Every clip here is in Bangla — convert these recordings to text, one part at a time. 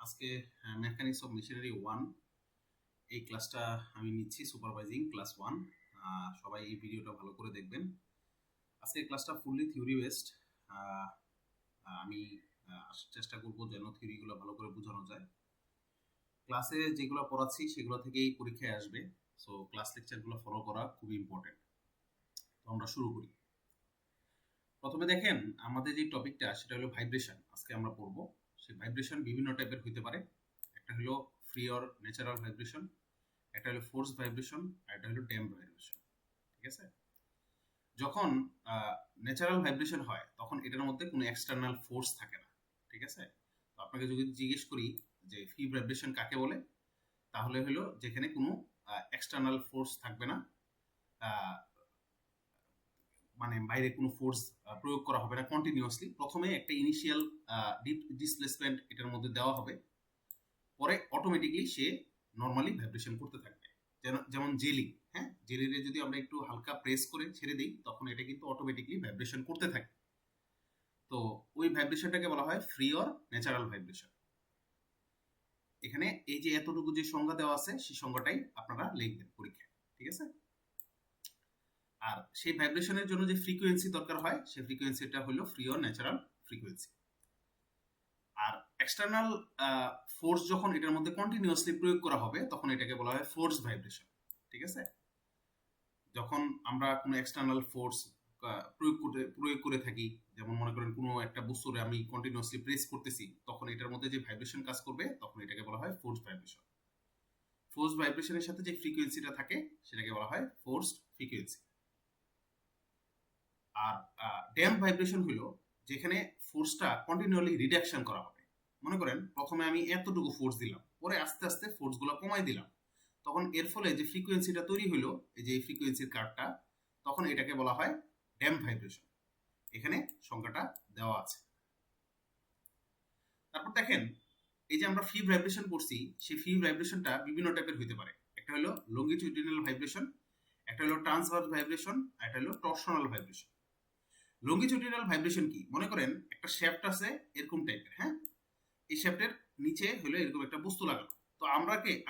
আজকে মেকানিক্স অফ মেশিনারি 1 এই ক্লাসটা আমি নিচ্ছি, সুপারভাইজিং ক্লাস 1। সবাই এই ভিডিওটা ভালো করে দেখবেন। আজকে ক্লাসটা ফুললি থিওরি বেসড। আমি চেষ্টা করব যেন থিওরিগুলো ভালো করে বোঝানো যায়। ক্লাসে যেগুলো পড়াচ্ছি সেগুলো থেকেই পরীক্ষায় আসবে, সো ক্লাস লেকচারগুলো ফলো করা খুবই ইম্পর্টেন্ট। তো আমরা শুরু করি। প্রথমে দেখেন, আমাদের যে টপিকটা সেটা হলো ভাইব্রেশন। আজকে আমরা পড়বো। সেই ভাইব্রেশন বিভিন্ন টাইপের হইতে পারে। একটা হলো ফ্রি অর ন্যাচারাল ভাইব্রেশন, একটা হলো ফোর্স ভাইব্রেশন, আর একটা হলো ড্যাম্প ভাইব্রেশন। ঠিক আছে? যখন ন্যাচারাল ভাইব্রেশন হয় তখন এটার মধ্যে কোনো এক্সটার্নাল ফোর্স থাকে না। ঠিক আছে? তো আপনাকে যদি জিজ্ঞেস করি যে ফ্রি ভাইব্রেশন কাকে বলে, তাহলে হলো যেখানে কোনো এক্সটার্নাল ফোর্স থাকবে না, মানে বাইরে কোনো ফোর্স প্রয়োগ করা হবে না কন্টিনিউয়াসলি। প্রথমে একটা ইনিশিয়াল ডিসপ্লেসমেন্ট এটার মধ্যে দেওয়া হবে, পরে অটোমেটিকলি সে নর্মালি ভাইব্রেশন করতে থাকবে। যেমন জেলি, হ্যাঁ, জেলিরে যদি আমরা একটু হালকা প্রেস করে ছেড়ে দিই তখন এটা কিন্তু অটোমেটিকলি ভাইব্রেশন করতে থাকে। তো ওই ভাইব্রেশনটাকে বলা হয় ফ্রি অর ন্যাচারাল ভাইব্রেশন। এখানে এই যে এতটুকু যে সংজ্ঞা দেওয়া আছে সেই সংজ্ঞাটাই আপনারা লিখবেন পরীক্ষায়। ঠিক আছে? আর সেই ভাইব্রেশনের জন্য যে ফ্রিকোয়েন্সি দরকার হয় সেই ফ্রিকোয়েন্সিটা হলো ফ্রি অর ন্যাচারাল ফ্রিকোয়েন্সি। আর এক্সটার্নাল ফোর্স যখন এটার মধ্যে কন্টিনিউয়াসলি প্রয়োগ করা হবে তখন এটাকে বলা হয় ফোর্স ভাইব্রেশন। ঠিক আছে? যখন আমরা কোনো এক্সটার্নাল ফোর্স প্রয়োগ করে থাকি, যেমন মনে করেন কোনো একটা বস্তুরে আমি কন্টিনিউয়াসলি প্রেস করতেছি, তখন এটার মধ্যে যে ভাইব্রেশন কাজ করবে তখন এটাকে বলা হয় ফোর্স ভাইব্রেশন। ফোর্স ভাইব্রেশনের সাথে যে ফ্রিকোয়েন্সিটা থাকে সেটাকে বলা হয় ফোর্সড ফ্রিকোয়েন্সি। আর ড্যাম্প ভাইব্রেশন হলো যেখানে ফোর্সটা কন্টিনিউয়ালি রিডাকশন করা হবে। মনে করেন প্রথমে আমি এতটুকু ফোর্স দিলাম, পরে আস্তে আস্তে ফোর্সগুলো কমাই দিলাম, তখন এর ফলে যে ফ্রিকোয়েন্সিটা তৈরি হলো, এই যে ফ্রিকোয়েন্সির কার্ভটা, তখন এটাকে বলা হয় ড্যাম্প ভাইব্রেশন। এখানে সংখ্যাটা দেওয়া আছে। তারপর দেখেন, এই যে আমরা ফ্রি ভাইব্রেশন করছি, সেই ফ্রি ভাইব্রেশনটা বিভিন্ন টাইপের হইতে পারে। একটা হলো লঙ্গিটিউডিনাল ভাইব্রেশন, একটা হলো ট্রান্সভার্স ভাইব্রেশন, আর একটা হলো টরশনাল ভাইব্রেশন। লঙ্গিটিউডিনাল ভাইব্রেশন কি? মনে করেন একটা শ্যাফট আছে এরকম টাইপের, হ্যাঁ, এই শ্যাফটের নিচে হলো এরকম একটা বস্তু লাগানো। তো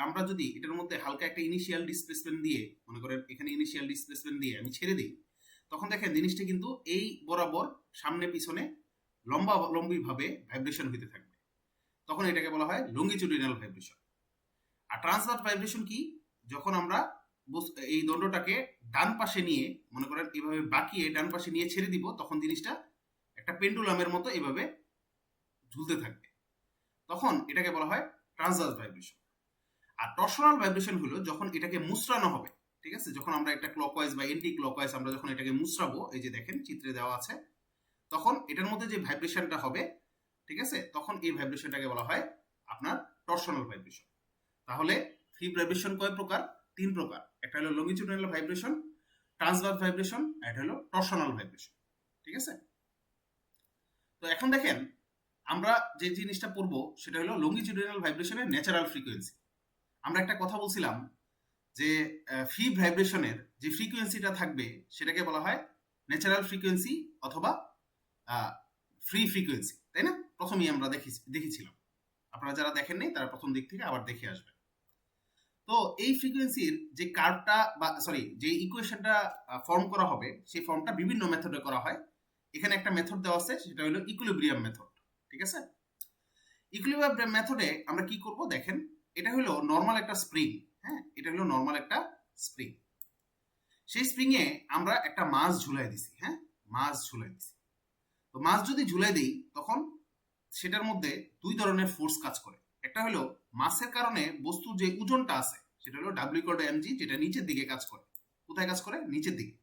আমরা যদি এটার মধ্যে হালকা একটা ইনিশিয়াল ডিসপ্লেসমেন্ট দিয়ে, মনে করেন এখানে ইনিশিয়াল ডিসপ্লেসমেন্ট দিয়ে আমি ছেড়ে দিই, তখন দেখেন জিনিসটা কিন্তু এই বরাবর সামনে পিছনে লম্বি ভাবে ভাইব্রেশন হইতে থাকবে। তখন এটাকে বলা হয় লঙ্গিটিউডিনাল ভাইব্রেশন। আর ট্রান্সভার্স ভাইব্রেশন কি? যখন আমরা এই দণ্ডটাকে ডান পাশে নিয়ে, মনে করেন এভাবে বাঁকিয়ে ডান পাশে নিয়ে ছেড়ে দিব, তখন জিনিসটা একটা পেন্ডুলামের মতো এভাবে ঝুলতে থাকবে, তখন এটাকে বলা হয় ট্রান্সভার্স ভাইব্রেশন। আর টরশনাল ভাইব্রেশন হলো যখন এটাকে মুচড়ানো হবে। ঠিক আছে? যখন আমরা একটা ক্লকওয়াইজ বা এন্টি ক্লকওয়াইজ আমরা যখন এটাকে মুচড়াবো, এই যে দেখেন চিত্রে দেওয়া আছে, তখন এটার মধ্যে যে ভাইব্রেশনটা হবে, ঠিক আছে, তখন এই ভাইব্রেশনটাকে বলা হয় আপনার টরশনাল ভাইব্রেশন। তাহলে ফ্রি ভাইব্রেশন কয় প্রকার? 3 প্রকার। একটা হলো লঙ্গিটিউডিনাল ভাইব্রেশন, ট্রান্সভার্স ভাইব্রেশন, আর এটা হলো টরশনাল ভাইব্রেশন। ঠিক আছে? তো এখন দেখেন, আমরা যে জিনিসটা পড়বো সেটা হলো লঙ্গিটিউডিনাল ভাইব্রেশনের ন্যাচারাল ফ্রিকোয়েন্সি। আমরা একটা কথা বলছিলাম যে ফ্রি ভাইব্রেশনের যে ফ্রিকোয়েন্সিটা থাকবে সেটাকে বলা হয় ন্যাচারাল ফ্রিকোয়েন্সি অথবা ফ্রি ফ্রিকোয়েন্সি, তাই না? প্রথমেই আমরা দেখেছিলাম। আপনারা যারা দেখেন নাই তারা প্রথম দিক থেকে আবার দেখে আসবেন। তো এই ফ্রিকোয়েন্সির যে কার্ভটা বা যে ইকুয়েশনটা ফর্ম করা হবে, সেই ফর্মটা বিভিন্ন মেথডে করা হয়। এখানে একটা মেথড দেওয়া আছে, সেটা হলো ইকুইলিব্রিয়াম মেথড। ঠিক আছে? ইকুইলিব্রিয়াম মেথডে আমরা কি করব দেখেন, এটা হলো নরমাল একটা স্প্রিং, হ্যাঁ, এটা হলো নরমাল একটা স্প্রিং। সেই স্প্রিং এ আমরা একটা মাস ঝুলাই দিছি, হ্যাঁ, মাস ঝুলাই দিছি। তো মাস যদি ঝুলাই দিই তখন সেটার মধ্যে দুই ধরনের ফোর্স কাজ করে। একটা হলো মাসের কারণে বস্তুর যে ওজনটা আছে সেটা হলো W=mg, যেটা নিচের দিকে কাজ করে। কোথায় কাজ করে? নিচের দিকে।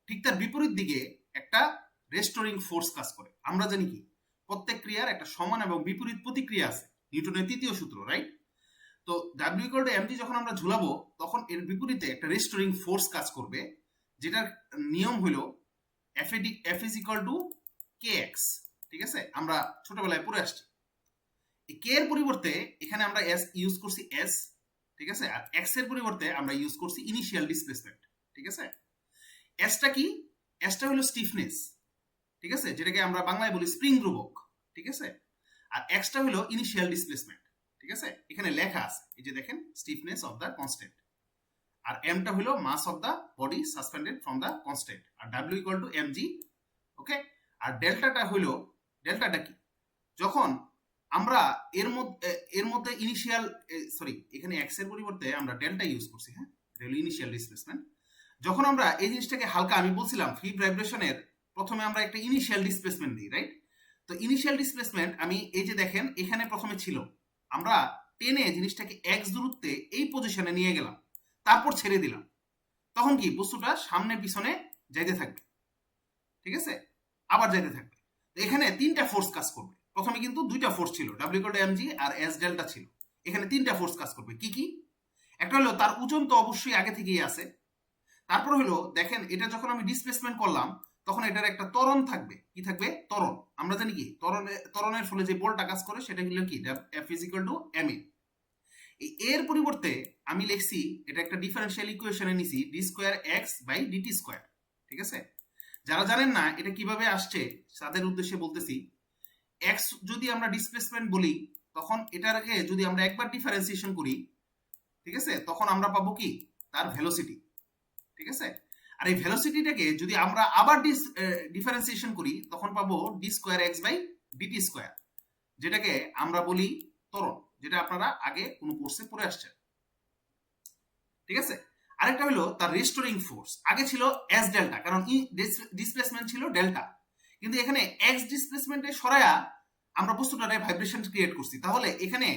ঠিক তার বিপরীত দিকে একটা রেস্টোরিং ফোর্স কাজ করে। আমরা জানি কি, প্রত্যেক ক্রিয়ার একটা সমান এবং বিপরীত প্রতিক্রিয়া আছে, নিউটনের তৃতীয় সূত্র, রাইট? তো W=mg যখন আমরা ঝুলাবো তখন এর বিপরীতে একটা রেস্টোরিং ফোর্স কাজ করবে, যেটার নিয়ম হলো F=kx। ঠিক আছে? আমরা ছোটবেলায় পড়ে আসছি। এই কে এর পরিবর্তে এখানে আমরা এস ইউজ করছি এস, ঠিক আছে, আর এক্স এর পরিবর্তে আমরা ইউজ করছি ইনিশিয়াল ডিসপ্লেসমেন্ট। ঠিক আছে? এসটা কি? এসটা হলো স্টিফনেস, ঠিক আছে, যেটাকে আমরা বাংলায় বলি স্প্রিং ধ্রুবক। ঠিক আছে? আর এক্সটা হলো ইনিশিয়াল ডিসপ্লেসমেন্ট, ঠিক আছে? এখানে লেখা আছে, এই যে দেখেন স্টিফনেস অফ দ্য কনস্ট্যান্ট। আর এমটা হলো mass of the body suspended from the constant, আর W equal to M G. Okay, আর ডেল্টাটা হলো, ডেল্টাটা কি, যখন আমরা এর মধ্যে ইনিশিয়াল, সরি এখানে এক্স এর পরিবর্তে আমরা ডেল্টা ইউজ করছি, হ্যাঁ, এটা হলো ইনিশিয়াল ডিসপ্লেসমেন্ট। যখন আমরা এই জিনিসটাকে হালকা, আমি বলছিলাম ফ্রি ভাইব্রেশনের প্রথমে আমরা একটা ইনিশিয়াল ডিসপ্লেসমেন্ট দিই, রাইট? তো ইনিশিয়াল ডিসপ্লেসমেন্ট আমি এই যে দেখেন এখানে প্রথমে ছিল, আমরা টেনে জিনিসটাকে এক্স দূরত্বে এই পজিশনে নিয়ে গেলাম, তারপর ছেড়ে দিলাম, তখন কি বস্তুটা সামনে পিছনে যাইতে থাকবে, ঠিক আছে, আবার যাইতে থাকবে। তো এখানে তিনটা ফোর্স কাজ করবে। প্রথমে কিন্তু দুইটা ফোর্স ছিল, ডাব্লিউ ইকুয়াল টু এমজি আর এস ডেল্টা ছিল। এখানে তিনটা ফোর্স কাজ করবে। কি কি? একটা হলো তার ওজন তো অবশ্যই আগে থেকেই আছে। তারপর হলো দেখেন এটা যখন আমি ডিসপ্লেসমেন্ট করলাম তখন এটার একটা ত্বরণ থাকবে। কি থাকবে? ত্বরণ। আমরা জানি কি ত্বরণের ফলে যে বলটা কাজ করে সেটা হলো কি F is equal to M A. এর পরিবর্তে আমি লিখছি এটা একটা ডিফারেনশিয়াল ইকুয়েশনে নিছি D square x by DT square, ঠিক আছে? যারা জানেন না এটা কিভাবে আসছে তাদের উদ্দেশ্যে বলতেছি, এক্স যদি আমরা ডিসপ্লেসমেন্ট বলি তখন এটাকে যদি আমরা একবার ডিফারেন্সিয়েশন করি, ঠিক আছে, তখন আমরা পাবো কি তার ভেলোসিটি, ঠিক আছে? আর এই ভেলোসিটিটাকে যদি আমরা আবার ডিফারেন্সিয়েশন করি তখন পাবো d square x by DT square, যেটাকে আমরা বলি ত্বরণ, যেটা আপনারা আগে কোনো কোর্সে পড়ে আসছেন, ঠিক আছে? আরেকটা হলো তার রেস্টোরিং ফোর্স। আগে ছিল এস ডেল্টা, কারণ ডিসপ্লেসমেন্ট ছিল ডেল্টা, কিন্তু এখানে এক্স ডিসপ্লেসমেন্টে সরায়া আমরা বস্তুটারে ভাইব্রেশন ক্রিয়েট করছি। তাহলে এখানে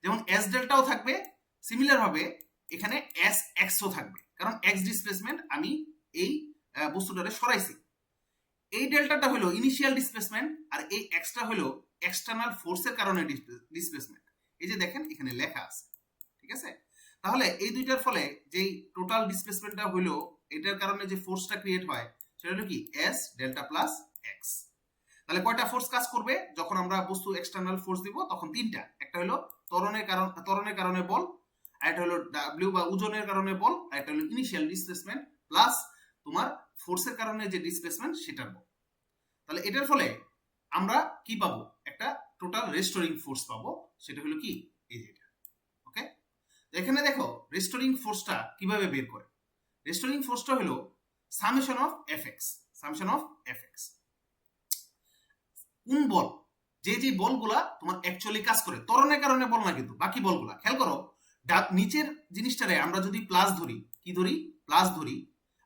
যেমন এস ডেল্টাও থাকবে, সিমিলার ভাবে এখানে এস এক্সও থাকবে, কারণ এক্স ডিসপ্লেসমেন্ট আমি এই বস্তুটারে সরাইছি। এই ডেল্টাটা হলো ইনিশিয়াল ডিসপ্লেসমেন্ট, আর এই এক্সটা হলো এক্সটার্নাল ফোর্সের কারণে ডিসপ্লেসমেন্ট। এই যে দেখেন এখানে লেখা আছে, ঠিক আছে? তাহলে এই দুইটার ফলে যেই টোটাল ডিসপ্লেসমেন্টটা হলো, এটার কারণে যে ফোর্সটা ক্রিয়েট হয় সেটা হলো কি এস ডেল্টা প্লাস এক্স। তাহলে কয়টা ফোর্স কাজ করবে যখন আমরা বস্তু এক্সটার্নাল ফোর্স দিব? তখন তিনটা। একটা হলো ত্বরণের কারণে বল, আর একটা হলো ডাব্লিউ বা ওজনের কারণে বল, আর একটা হলো ইনিশিয়াল ডিসপ্লেসমেন্ট প্লাস তোমার ফোর্সের কারণে যে ডিসপ্লেসমেন্ট সেটার বল। তাহলে এটার ফলে আমরা কি পাবো? একটা টোটাল রেস্টোরিং ফোর্স পাবো, সেটা হলো কি এই যে এটা। ওকে, এখানে দেখো রেস্টোরিং ফোর্সটা কিভাবে বের করে। রেস্টোরিং ফোর্সটা হলো summation of F x, summation of F x. কোন বল, যে যে বলগুলা তোমার অ্যাকচুয়ালি কাজ করে, ত্বরণের কারণে বল না কিন্তু বাকি বলগুলা, খেয়াল করো নিচের জিনিসটারে আমরা যদি প্লাস ধরি, কি ধরি? প্লাস ধরি,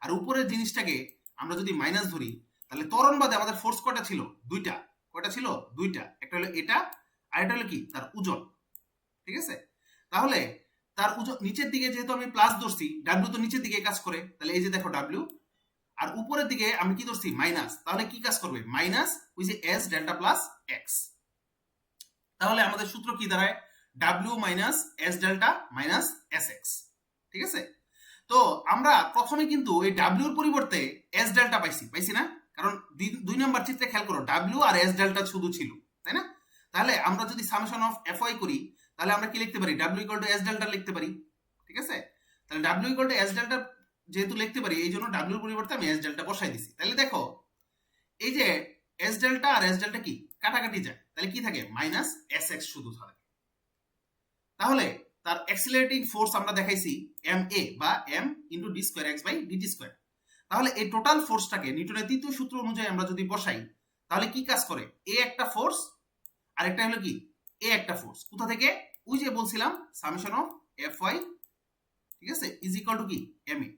আর উপরের জিনিসটাকে আমরা যদি মাইনাস ধরি, তাহলে ত্বরণ বাদে আমাদের ফোর্স কয়টা ছিল? দুইটা। কয়টা ছিল? দুইটা। একটা হলো এটা, আর এটা হলো কি তার ওজন, ঠিক আছে? তাহলে তার ওজন নিচের দিকে যেহেতু আমি প্লাস ধরছি, ডাব্লিউ তো নিচের দিকে কাজ করে, তাহলে এই যে দেখো ডাব্লিউ, আর উপরের দিকে আমি কি ধরছি? মাইনাস, তাহলে কি কাজ করবে? মাইনাস ওই যে এস ডেল্টা প্লাস এক্স। তাহলে আমাদের সূত্র কি দাঁড়ায়? W minus S delta minus s x, ঠিক আছে? তো আমরা প্রথমে কিন্তু এই ডাব্লিউর পরিবর্তে এস ডেল্টা পাইছি না? কারণ দুই নম্বর চিত্রে খেয়াল করো ডাব্লিউ আর এস ডেল্টা শুধু ছিল, তাই না? তাহলে আমরা যদি সামেশন অফ এফ ওয়াই করি তাহলে আমরা কি লিখতে পারি? W equal two S delta লিখতে পারি, ঠিক আছে? তাহলে W equal two S delta যেহেতু লিখতে পারি, এই জন্য ডাব্লিউর পরিবর্তে আমি এস ডেল্টা বসাই দিছি। তাহলে দেখো এই যে এস ডেল্টা আর এস ডেল্টা কি কাটাকাটি যায়, তাহলে কি থাকে? মাইনাস এস এক্স শুধু থাকে। তাহলে তার অ্যাক্সিলারেটিং ফোর্স আমরা দেখাইছি এম এ বা m into d square x by DT square. তাহলে এই টোটাল ফোর্সটাকে নিউটনের তৃতীয় সূত্র অনুযায়ী আমরা যদি বসাই তাহলে কি কাজ করে? এ একটা ফোর্স, আর একটা হলো কি এ একটা ফোর্স। কোথা থেকে? ওই যে বলছিলাম সামেশন অফ এফ ওয়াই, ঠিক আছে, ইজ ইকুয়াল টু কি এম এ।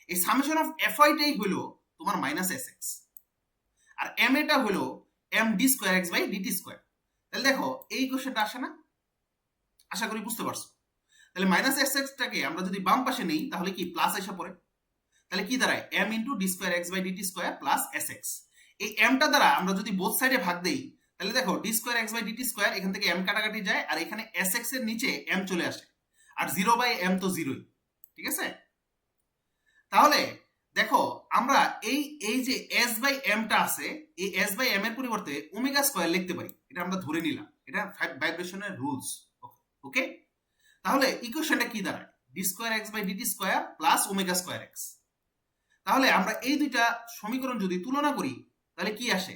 এই সামেশন অফ এফ ওয়াইটাই হলো তোমার মাইনাস এস এক্স, আর এম এটা হলো m d square x by DT square. তাহলে দেখো এই কোশ্চেনটা আসে না? আশা করি বুঝতে পারছো। তাহলে মাইনাস এস এক্সটাকে আমরা যদি বাম পাশে নেই তাহলে কি প্লাস এসে পড়ে, তাহলে কি দাঁড়ায়? M into d square x by DT square plus s x. এই এমটা দ্বারা আমরা যদি বোথ সাইডে ভাগ দেই তাহলে দেখো d square x by DT square, এখান থেকে এম কাটাকাটি যায়, আর এখানে এস এক্স এর নিচে এম চলে আসে, আর জিরো বাই এম তো জিরোই, ঠিক আছে? তাহলে দেখো আমরা এই যে এস বাই এমটা আছে, এই এস বাই এম এর পরিবর্তে ওমেগা স্কোয়ার লিখতে পারি, এটা আমরা ধরে নিলাম, এটা ভাইব্রেশনের রুলস। ওকে, তাহলে ইকুয়েশনটা কি দাঁড়ায়? D square x by DT square plus omega square x. তাহলে আমরা এই দুইটা সমীকরণ যদি তুলনা করি তাহলে কি আসে?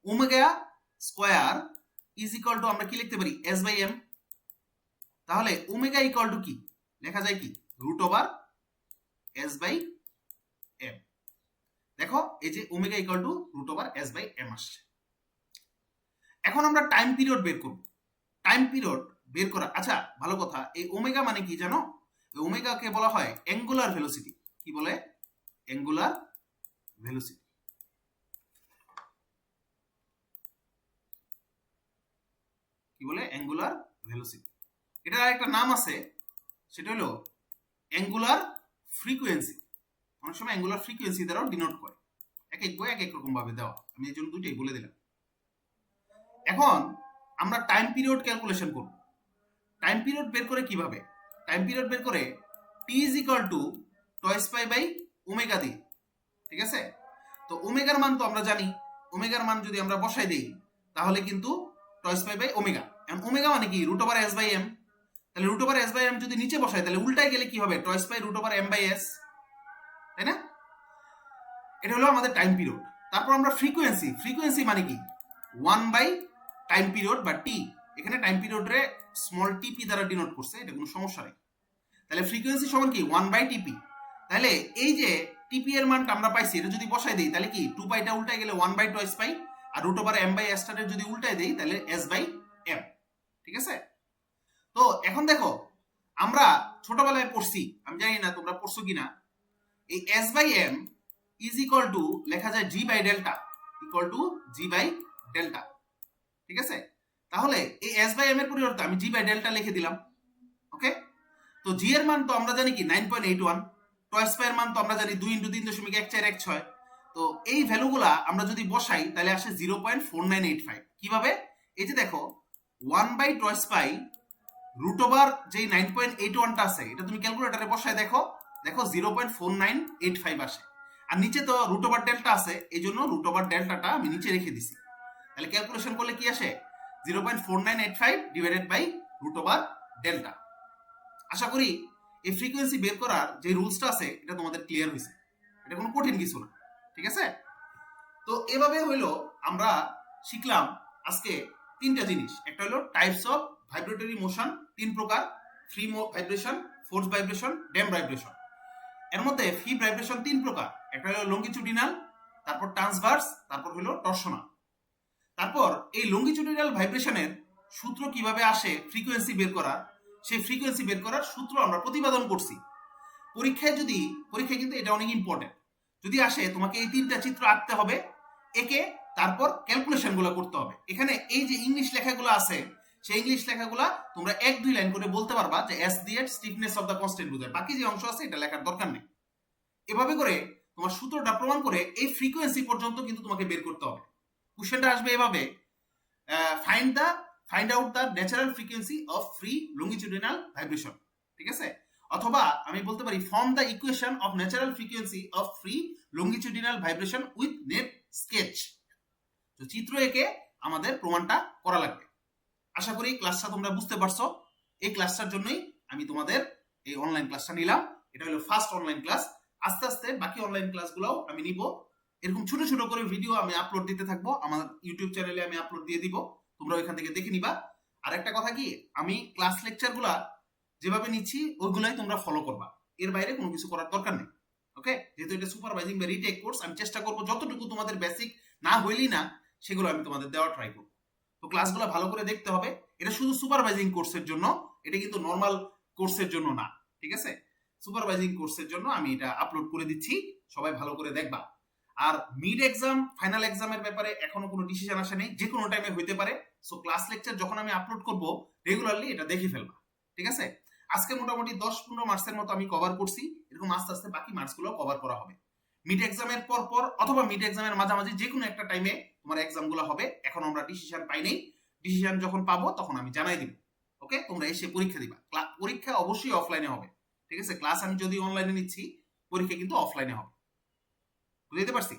Omega square is equal to আমরা কি লিখতে পারি এস বাই এম। তাহলে ওমেগা ইকুয়াল টু কি লেখা যায় কি root over S by m. দেখো এই যে omega equal to root over S by m আসছে। এখন আমরা টাইম পিরিয়ড বের করব। টাইম পিরিয়ড বের করা, আচ্ছা ভালো কথা, এই ওমেগা মানে কি জানো? ওমেগাকে বলা হয় অ্যাঙ্গুলার ভেলোসিটি। কি বলে? Angular velocity. কি বলে? Angular velocity. এটার আরেকটা নাম আছে, সেটা হলো অ্যাঙ্গুলার ফ্রিকোয়েন্সি। অনেক সময় অ্যাঙ্গুলার ফ্রিকোয়েন্সি দ্বারাও ডিনোট করে। এক এক বই এক এক রকম ভাবে দেওয়া, আমি এই জন্য দুইটাই বলে দিলাম। এখন আমরা টাইম পিরিয়ড ক্যালকুলেশন করব। টাইম পিরিয়ড বের করে কিভাবে? টাইম পিরিয়ড বের করে T is equal to twice pi by omega দিয়ে, ঠিক আছে? তো ওমেগার মান তো আমরা জানি, ওমেগার মান যদি আমরা বসাই দিই তাহলে কিন্তু টয়েস পাই বাই ওমেগা। এখন ওমেগা মানে কি root over S by M. তাহলে root over S by M যদি নিচে বসাই তাহলে উল্টায় গেলে কি হবে? Twice pi root over M by S, তাই না? এটা হলো আমাদের টাইম পিরিয়ড। তারপর আমরা ফ্রিকোয়েন্সি, ফ্রিকোয়েন্সি মানে কি 1 বাই টাইম পিরিয়ড বা টি। এখানে টাইম পিরিয়ডে স্মল টিপি দ্বারা ডিনোট করছে, এটা কোনো সমস্যা নেই। তাহলে ফ্রিকোয়েন্সি সমান কি 1 বাই টিপি। তাহলে এই যে টিপি এর মানটা আমরা পাইছি, এটা যদি বসাই দিই তাহলে কি 2 পাইটা উল্টায় গেলে 1 বাই টয়েস পাই, আর root over M by S টারে যদি উল্টায় দেই তাহলে এস বাই এম, ঠিক আছে? তো এখন দেখো আমরা ছোটবেলায় পড়ছি, আমি জানি না তোমরা পড়ছো কিনা, এই S by M is equal to লেখা যায় G by delta, equal to G by delta, ঠিক আছে? তাহলে এই এস বাই এম এর পরিবর্তে আমি জি বাই ডেল্টা লিখে দিলাম, ওকে? তো জি এর মান তো আমরা জানি কি 9.81, টয়েস পাই এর মান তো আমরা জানি 2 × 3.1416। তো এই ভ্যালুগুলা আমরা যদি বসাই তাহলে আসে 0.4985। কিভাবে? এই যে দেখো 1 by twice pi root over যেই 9.81টা আছে, এটা তুমি ক্যালকুলেটরে বসায় দেখো, দেখো 0.4985 আসে। আর নিচে তো রুট ওভার ডেল্টা আছে, এই জন্য রুট ওভার ডেল্টাটা আমি নিচে রেখে দিছি। তাহলে ক্যালকুলেশন করলে কি আসে? 0.4985 divided by root over delta. আশা করি এই ফ্রিকোয়েন্সি বের করার যে রুলসটা আছে এটা তোমাদের ক্লিয়ার হয়েছে, এটা কোনো কঠিন কিছু না, ঠিক আছে? তো এভাবে হইলো আমরা শিখলাম আজকে তিনটা জিনিস। একটা হলো টাইপস অফ ভাইব্রেটরি মোশন, 3 প্রকার: free vibration, force vibration, damp vibration. এর মধ্যে ফ্রি ভাইব্রেশন 3 প্রকার, একটা হলো লঙ্গিটিউডিনাল, তারপর ট্রান্সভার্স, তারপর হলো টরশনাল। তারপর এই লঙ্গিটিউডিনাল ভাইব্রেশনের সূত্র কিভাবে আসে ফ্রিকোয়েন্সি বের করার, সেই ফ্রিকোয়েন্সি বের করার সূত্র আমরা প্রতিপাদন করছি। পরীক্ষায় কিন্তু এটা অনেক ইম্পর্টেন্ট, যদি আসে তোমাকে এই 3টা চিত্র আঁকতে হবে, একে তারপর ক্যালকুলেশন গুলো করতে হবে। এখানে এই যে ইংলিশ লেখাগুলো আছে, সেই ইংলিশ লেখাগুলা তোমরা 1-2 লাইন করে বলতে পারবা যে এস দিয়ে স্টিফনেস অফ দ্য কনস্ট্যান্ট বোঝায়, বাকি যে অংশ আছে এটা লেখার দরকার নেই। এভাবে করে তোমার সূত্রটা প্রমাণ করে এই ফ্রিকোয়েন্সি পর্যন্ত কিন্তু তোমাকে বের করতে হবে। কোশ্চেনটা আসবে এভাবে, find out the natural frequency of free longitudinal vibration, ঠিক আছে? অথবা আমি বলতে পারি form the equation of natural frequency of free longitudinal vibration with net sketch. তো চিত্র এঁকে আমাদের প্রমাণটা করা লাগবে। আশা করি ক্লাসটা তোমরা বুঝতে পারছো। এই ক্লাসটার জন্যই আমি তোমাদের এই অনলাইন ক্লাসটা নিলাম। এটা হলো ফার্স্ট অনলাইন ক্লাস। আস্তে আস্তে বাকি অনলাইন ক্লাসগুলোও আমি নিব। এরকম ছোট ছোট করে ভিডিও আমি আপলোড দিতে থাকবো, আমার ইউটিউব চ্যানেলে আমি আপলোড দিয়ে দিব, তোমরা ওইখান থেকে দেখে নিবা। আর একটা কথা কি, আমি ক্লাস লেকচারগুলা যেভাবে নিচ্ছি ওইগুলাই তোমরা ফলো করবা, এর বাইরে কোনো কিছু করার দরকার নেই, ওকে? যেহেতু এটা সুপারভাইজিং বা রিটেক কোর্স, আমি চেষ্টা করবো যতটুকু তোমাদের বেসিক না হইলেই না সেগুলো আমি তোমাদের দেওয়ার ট্রাই করবো। তো ক্লাসগুলো ভালো করে দেখতে হবে। এটা শুধু সুপারভাইজিং কোর্সের জন্য, এটা কিন্তু নর্মাল কোর্সের জন্য না, ঠিক আছে? সুপারভাইজিং কোর্সের জন্য আমি এটা আপলোড করে দিচ্ছি, সবাই ভালো করে দেখবা। আর মিড এক্সাম, ফাইনাল এক্সামের ব্যাপারে এখনো কোনো ডিসিশন আসে নেই, যে কোনো টাইমে হইতে পারে। সো ক্লাস লেকচার যখন আমি আপলোড করব রেগুলারলি এটা দেখে ফেলবা, ঠিক আছে? আজকে মোটামুটি 10-15 মার্কসের মতো আমি কভার করছি, এরকম আস্তে আস্তে বাকি মার্কসগুলো কভার করা হবে। মিড এক্সামের পর অথবা মিড এক্সামের মাঝামাঝি যে কোনো একটা টাইমে তোমার এক্সামগুলো হবে। এখন আমরা ডিসিশন পাই নাই, ডিসিশন যখন পাবো তখন আমি জানাই দিব, ওকে? তোমরা এসে পরীক্ষা দিবা। পরীক্ষা অবশ্যই অফলাইনে হবে, ঠিক আছে? ক্লাস আমি যদি অনলাইনে নিচ্ছি, পরীক্ষা কিন্তু অফলাইনে হবে। বুঝতে পারছি?